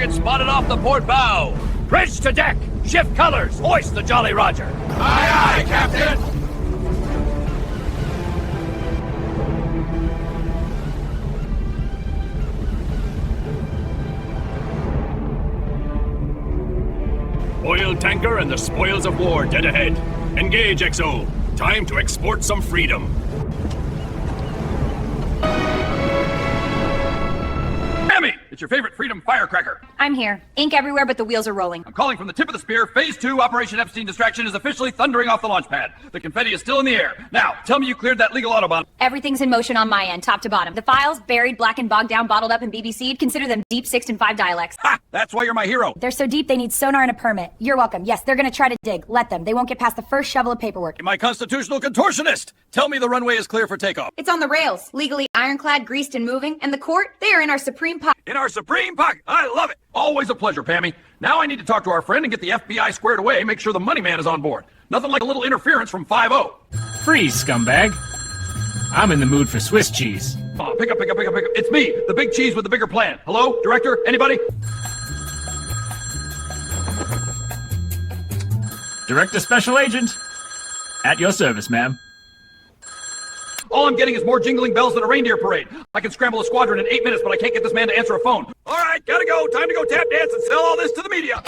Target spotted off the port bow. Bridge to deck. Shift colors. Hoist the Jolly Roger. Aye, aye, Captain. Oil tanker and the spoils of war dead ahead. Engage, XO. Time to export some freedom. Pammy, it's your favorite freedom firecracker. I'm here. Ink everywhere, but the wheels are rolling. I'm calling from the tip of the spear. Phase 2, Operation Epstein Distraction is officially thundering off the launch pad. The confetti is still in the air. Now, tell me you cleared that legal Autobahn. Everything's in motion on my end, top to bottom. The files, buried, blackened, bogged down, bottled up, and BBC'd, consider them deep 6 and 5 dialects. Ha! That's why you're my hero. They're so deep they need sonar and a permit. You're welcome. Yes, they're gonna try to dig. Let them. They won't get past the first shovel of paperwork. My constitutional contortionist! Tell me the runway is clear for takeoff. It's on the rails, legally ironclad, greased, and moving. And the court, they are in our supreme pocket. In our supreme pocket. I love it. Always a pleasure, Pammy. Now I need to talk to our friend and get the FBI squared away, make sure the money man is on board. Nothing like a little interference from 5-0. Freeze, scumbag. I'm in the mood for Swiss cheese. Oh, pick up. It's me, the big cheese with the bigger plan. Hello? Director? Anybody? Director Special Agent. At your service, ma'am. All I'm getting is more jingling bells than a reindeer parade. I can scramble a squadron in 8 minutes, but I can't get this man to answer a phone. All right, gotta go. Time to go tap dance and sell all this to the media.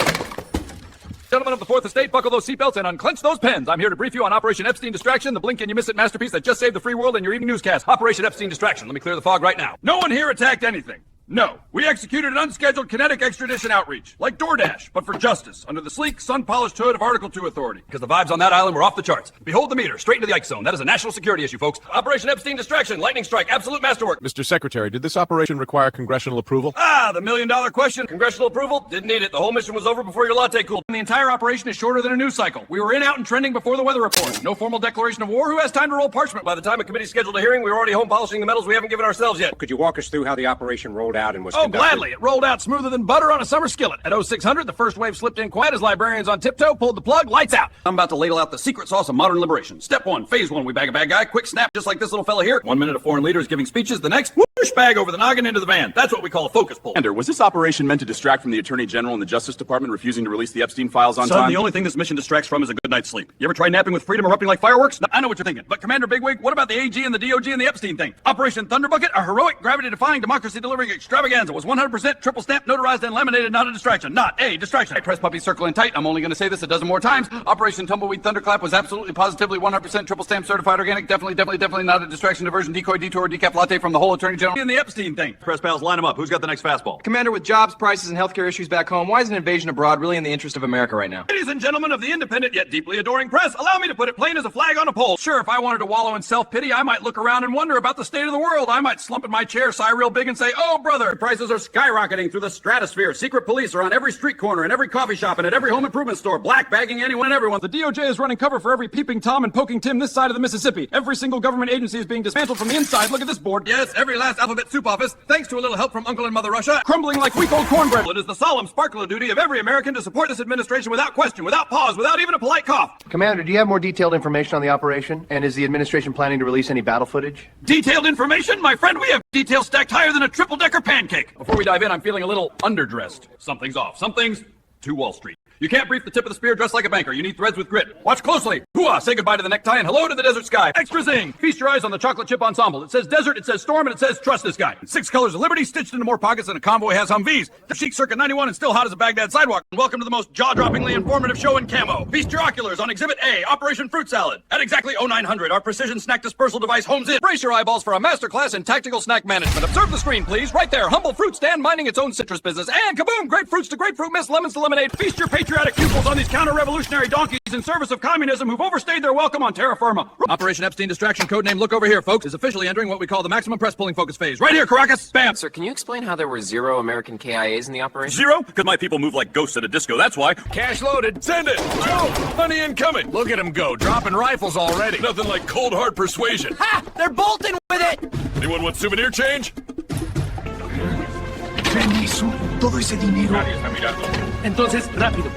Gentlemen of the Fourth Estate, buckle those seatbelts and unclench those pens. I'm here to brief you on Operation Epstein Distraction, the blink and you miss it masterpiece that just saved the free world in your evening newscast. Operation Epstein Distraction. Let me clear the fog right now. No one here attacked anything. No, we executed an unscheduled kinetic extradition outreach, like DoorDash, but for justice, under the sleek, sun-polished hood of Article 2 authority. Because the vibes on that island were off the charts. Behold the meter, straight into the Ike Zone. That is a national security issue, folks. Operation Epstein Distraction, lightning strike, absolute masterwork. Mr. Secretary, did this operation require congressional approval? Ah, the million-dollar question. Congressional approval? Didn't need it. The whole mission was over before your latte cooled. And the entire operation is shorter than a news cycle. We were in, out, and trending before the weather report. No formal declaration of war. Who has time to roll parchment? By the time a committee scheduled a hearing, we were already home polishing the medals we haven't given ourselves yet. Could you walk us through how the operation rolled out and was conducted? Gladly. It rolled out smoother than butter on a summer skillet. At 0600, the first wave slipped in quiet as librarians on tiptoe pulled the plug, lights out. I'm about to ladle out the secret sauce of modern liberation. Step 1, phase 1, we bag a bad guy, quick snap, just like this little fella here. 1 minute a foreign leader is giving speeches, the next, whoosh, bag over the noggin into the van. That's what we call a focus pull. Was this operation meant to distract from the Attorney General and the Justice Department refusing to release the Epstein files on time? The only thing this mission distracts from is a good night's sleep. You ever try napping with freedom erupting like fireworks? No, I know what you're thinking. But Commander Bigwig, what about the AG and the DOJ and the Epstein thing? Operation Thunderbucket, a heroic, gravity-defying, democracy-delivering extravaganza, was 100% triple stamp, notarized, and laminated, not a distraction. Not a distraction. I press puppy circle in tight. I'm only going to say this a dozen more times. Operation Tumbleweed Thunderclap was absolutely, positively, 100% triple stamp, certified organic, definitely not a distraction, diversion, decoy, detour, decaf latte from the whole Attorney General and the Epstein thing. Press pals, line them up. Who's got the next fastball? Commander, with jobs, prices, and healthcare issues back home, why is an invasion abroad really in the interest of America right now? Ladies and gentlemen of the independent yet deeply adoring press, allow me to put it plain as a flag on a pole. Sure, if I wanted to wallow in self-pity, I might look around and wonder about the state of the world. I might slump in my chair, sigh real big, and say, oh, brother, prices are skyrocketing through the stratosphere. Secret police are on every street corner, in every coffee shop, and at every home improvement store, black bagging anyone and everyone. The DOJ is running cover for every peeping Tom and poking Tim this side of the Mississippi. Every single government agency is being dismantled from the inside. Look at this board. Yes, every last alphabet soup office, thanks to a little help from Uncle and Mother Russia, crumbling like week-old cornbread. It is the solemn, sparkler duty of every American to support this administration without question, without pause, without even a polite cough. Commander, do you have more detailed information on the operation? And is the administration planning to release any battle footage? Detailed information? My friend, we have details stacked higher than a triple-decker pancake. Before we dive in, I'm feeling a little underdressed. Something's off. Something's to Wall Street. You can't brief the tip of the spear dressed like a banker. You need threads with grit. Watch closely. Hooah! Say goodbye to the necktie and hello to the desert sky. Extra zing! Feast your eyes on the chocolate chip ensemble. It says desert, it says storm, and it says trust this guy. 6 colors of liberty stitched into more pockets than a convoy has Humvees. The chic circa 91 and still hot as a Baghdad sidewalk. Welcome to the most jaw-droppingly informative show in camo. Feast your oculars on Exhibit A, Operation Fruit Salad. At exactly 0900, our precision snack dispersal device homes in. Brace your eyeballs for a masterclass in tactical snack management. Observe the screen, please. Right there, humble fruit stand minding its own citrus business. And kaboom! Grapefruits to grapefruit mist, lemons to lemonade. Feast your patriotic pupils on these counter-revolutionary donkeys in service of communism who've overstayed their welcome on terra firma. Operation Epstein Distraction, codename Look Over Here, folks, is officially entering what we call the maximum press pulling focus phase. Right here, Caracas! Bam! Sir, can you explain how there were 0 American KIAs in the operation? 0? Because my people move like ghosts at a disco, that's why. Cash loaded. Send it! Joe! Money incoming! Look at them go, dropping rifles already. Nothing like cold hard persuasion. Ha! They're bolting with it! Anyone want souvenir change? Permiso, todo ese dinero. Entonces, rápido.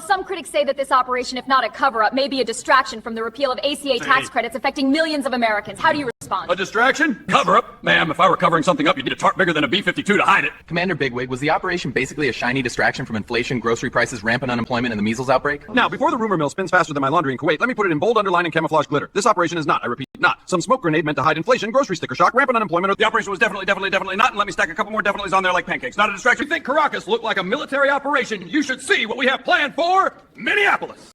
Some critics say that this operation, if not a cover-up, may be a distraction from the repeal of ACA tax credits affecting millions of Americans. How do you respond? respond. A distraction? Cover up? Ma'am, if I were covering something up, you'd need a tarp bigger than a B-52 to hide it. Commander Bigwig, was the operation basically a shiny distraction from inflation, grocery prices, rampant unemployment, and the measles outbreak? Now, before the rumor mill spins faster than my laundry in Kuwait, let me put it in bold underline and camouflage glitter. This operation is not, I repeat, not, some smoke grenade meant to hide inflation, grocery sticker shock, rampant unemployment, or the operation was definitely not, and let me stack a couple more definitely's on there like pancakes. Not a distraction. If you think Caracas looked like a military operation, you should see what we have planned for Minneapolis.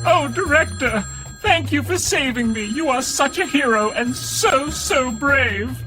Oh, Director, thank you for saving me. You are such a hero and so brave.